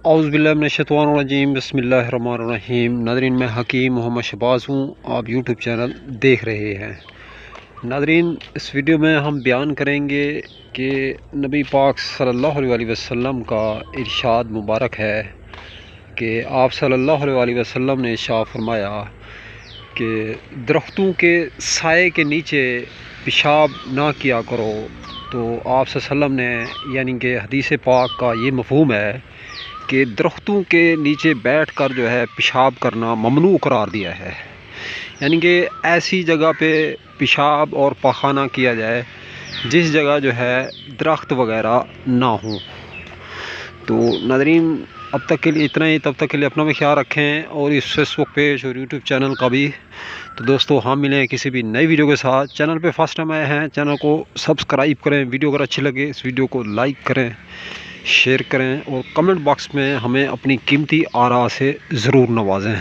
औज़ुबिल्लाहिमिनश्शैतानिर्रजीम बिस्मिल्लाहिर्रहमानिर्रहीम। नाज़रीन, मैं हकीम मोहम्मद शहबाज हूँ। आप यूट्यूब चैनल देख रहे हैं। नाज़रीन, इस वीडियो में हम बयान करेंगे कि नबी पाक सल्लल्लाहु अलैहि वसल्लम का इरशाद मुबारक है कि आप सल्लल्लाहु अलैहि वसल्लम ने इरशाद फरमाया कि दरख्तों के साए के नीचे पेशाब ना किया करो। तो आप सल्लल्लाहु अलैहि वसल्लम ने यानी कि हदीस पाक का ये मफ़हूम है कि दरख्तों के नीचे बैठकर जो है पेशाब करना ममनू करार दिया है। यानी कि ऐसी जगह पे पेशाब और पखाना किया जाए जिस जगह जो है दरख्त वगैरह ना हो। तो नाज़रीन, अब तक के लिए इतना ही। तब तक के लिए अपना भी ख्याल रखें और इस फेसबुक पेज और यूट्यूब चैनल का भी। तो दोस्तों, हम मिलें किसी भी नई वीडियो के साथ। चैनल पे फर्स्ट टाइम आए हैं, चैनल को सब्सक्राइब करें। वीडियो अगर अच्छी लगे इस वीडियो को लाइक करें, शेयर करें और कमेंट बॉक्स में हमें अपनी कीमती आरा से ज़रूर नवाजें।